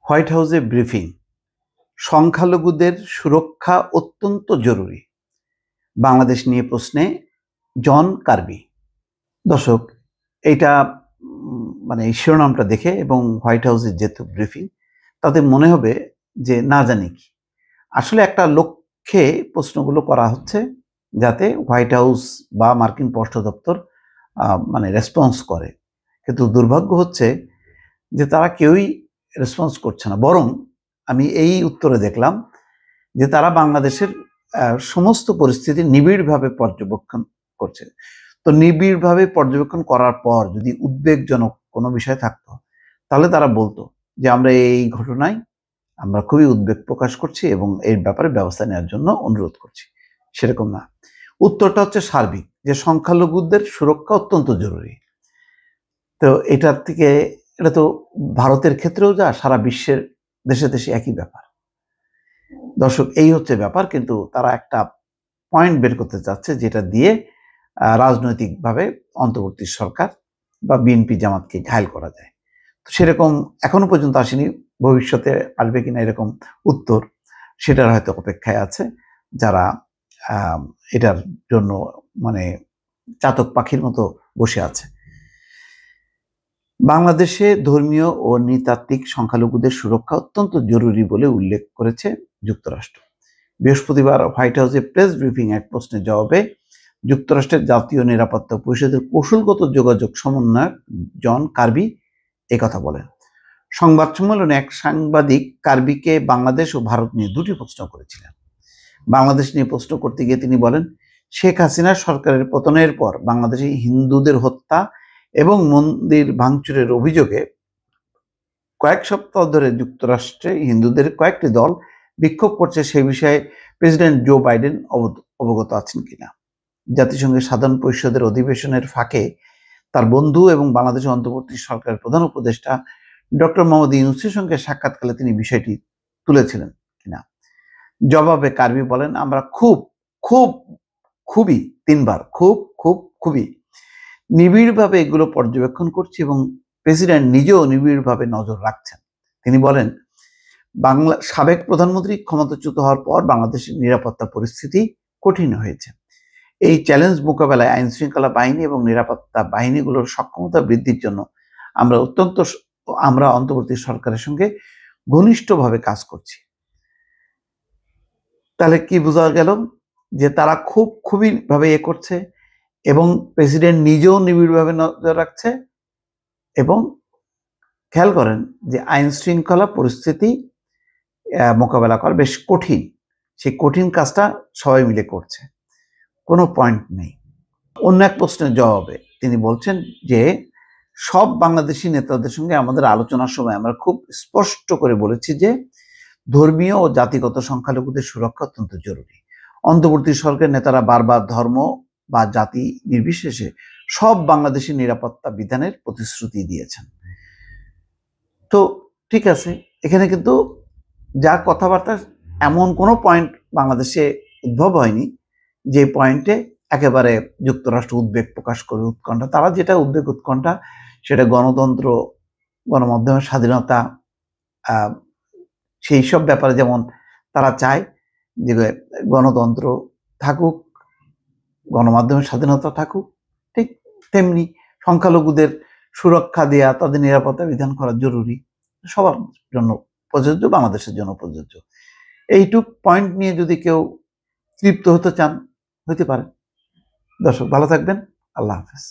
White হাউসে briefing, সংখ্যালঘুদের সুরক্ষা অত্যন্ত জরুরি, বাংলাদেশ নিয়ে প্রশ্নে জন কার্বি। দর্শক, এইটা মানে শিরোনামটা দেখে এবং হোয়াইট হাউসের যেহেতু ব্রিফিং, তাতে মনে হবে যে না জানি কি আসলে একটা লক্ষ্যে প্রশ্নগুলো করা হচ্ছে যাতে হোয়াইট হাউস বা মার্কিন পররাষ্ট্র দপ্তর মানে রেসপন্স করে। কিন্তু দুর্ভাগ্য হচ্ছে যে তারা কেউই রেসপন্স করছে না, বরং আমি এই উত্তরে দেখলাম যে তারা বাংলাদেশের সমস্ত পরিস্থিতি নিবিড়ভাবে পর্যবেক্ষণ করছে। তো নিবিড়ভাবে পর্যবেক্ষণ করার পর যদি উদ্বেগজনক কোনো বিষয় থাকতো তাহলে তারা বলতো যে আমরা এই ঘটনায় আমরা খুবই উদ্বেগ প্রকাশ করছি এবং এর ব্যাপারে ব্যবস্থা নেওয়ার জন্য অনুরোধ করছি। সেরকম না, উত্তরটা হচ্ছে সার্বিক, যে সংখ্যালঘুদের সুরক্ষা অত্যন্ত জরুরি। তো এটার থেকে এটা তো ভারতের ক্ষেত্রেও যা, সারা বিশ্বের দেশে দেশে একই ব্যাপার। দর্শক, এই হচ্ছে ব্যাপার, কিন্তু তারা একটা পয়েন্ট বের করতে চাচ্ছে যেটা দিয়ে রাজনৈতিকভাবে অন্তর্বর্তী সরকার বা বিএনপি জামাতকে ঘায়েল করা যায়। তো সেরকম এখনো পর্যন্ত আসেনি, ভবিষ্যতে আসবে কিনা এরকম উত্তর সেটার হয়তো অপেক্ষায় আছে যারা এটার জন্য মানে চাতক পাখির মতো বসে আছে। বাংলাদেশে ধর্মীয় ও নৃতাত্ত্বিক সংখ্যালঘুদের সুরক্ষা অত্যন্ত জরুরি বলে উল্লেখ করেছে যুক্তরাষ্ট্র। বৃহস্পতিবার হোয়াইট হাউসে প্রেস ব্রিফিং এক প্রশ্নের জবাবে যুক্তরাষ্ট্রের জাতীয় নিরাপত্তা পরিষদের কৌশলগত যোগাযোগ সমন্বয়ক জন কার্বি একথা বলেন। সংবাদ সম্মেলনে এক সাংবাদিক কার্বিকে বাংলাদেশ ও ভারত নিয়ে দুটি প্রশ্ন করেছিলেন। বাংলাদেশ নিয়ে প্রশ্ন করতে গিয়ে তিনি বলেন, শেখ হাসিনার সরকারের পতনের পর বাংলাদেশে হিন্দুদের হত্যা এবং মন্দির ভাঙচুরের অভিযোগে কয়েক সপ্তাহ ধরে যুক্তরাষ্ট্রে হিন্দুদের কয়েকটি দল বিক্ষোভ করছে, সে বিষয়ে প্রেসিডেন্ট জো বাইডেন অবগত আছেন কিনা। জাতিসংঘের সাধারণ পরিষদের অধিবেশনের ফাঁকে তার বন্ধু এবং বাংলাদেশের অন্তর্বর্তী সরকারের প্রধান উপদেষ্টা ডক্টর মোহাম্মদ ইউনূসের সঙ্গে সাক্ষাৎকালে তিনি বিষয়টি তুলেছিলেন কিনা। জবাবে কার্বি বলেন, আমরা খুবই 3 বার খুবই নিবিড়ভাবে এগুলো পর্যবেক্ষণ করছি এবং প্রেসিডেন্ট নিজেও নিবিড়ভাবে নজর রাখছেন। তিনি বলেন, সাবেক প্রধানমন্ত্রী ক্ষমতাচ্যুত হওয়ার পর বাংলাদেশের নিরাপত্তা পরিস্থিতি কঠিন হয়েছে। এই চ্যালেঞ্জ মোকাবেলায় আইন শৃঙ্খলা বাহিনী এবং নিরাপত্তা বাহিনীগুলোর সক্ষমতা বৃদ্ধির জন্য আমরা অন্তর্বর্তী সরকারের সঙ্গে ঘনিষ্ঠভাবে কাজ করছি। তাহলে কি বোঝা গেল যে তারা খুবই ভাবে করছে এবং প্রেসিডেন্ট নিজেও নিবিড়ভাবে নজর রাখছে। এবং খেয়াল করেন যে আইন শৃঙ্খলা পরিস্থিতি মোকাবেলা করা বেশ কঠিন, সেই কঠিন কাজটা সবাই মিলে করছে, কোনো পয়েন্ট নেই। অন্য এক প্রশ্নের জবাবে তিনি বলছেন যে সব বাংলাদেশি নেতাদের সঙ্গে আমাদের আলোচনার সময় আমরা খুব স্পষ্ট করে বলেছি যে ধর্মীয় ও জাতিগত সংখ্যালঘুদের সুরক্ষা অত্যন্ত জরুরি। অন্তর্বর্তী সরকারের নেতারা বারবার ধর্ম বা জাতি নির্বিশেষে সব বাংলাদেশি নিরাপত্তা বিধানের প্রতিশ্রুতি দিয়েছেন। তো ঠিক আছে, এখানে কিন্তু যা কথাবার্তা এমন কোনো পয়েন্ট বাংলাদেশে উদ্ভব হয়নি যে পয়েন্টে একেবারে যুক্তরাষ্ট্র উদ্বেগ প্রকাশ করে, উৎকণ্ঠা। তারা যেটা উদ্বেগ উৎকণ্ঠা সেটা গণতন্ত্র, গণমাধ্যমের স্বাধীনতা, সেই সব ব্যাপারে যেমন তারা চায় যে গণতন্ত্র থাকুক, গণমাধ্যমের স্বাধীনতা থাকুক, ঠিক তেমনি সংখ্যালঘুদের সুরক্ষা দেয়া, তাদের নিরাপত্তা বিধান করা জরুরি, সবার জন্য প্রযোজ্য, বাংলাদেশের জন্য প্রযোজ্য। এইটুক পয়েন্ট নিয়ে যদি কেউ তৃপ্ত হতে চান, হতে পারে। দর্শক, ভালো থাকবেন। আল্লাহ হাফেজ।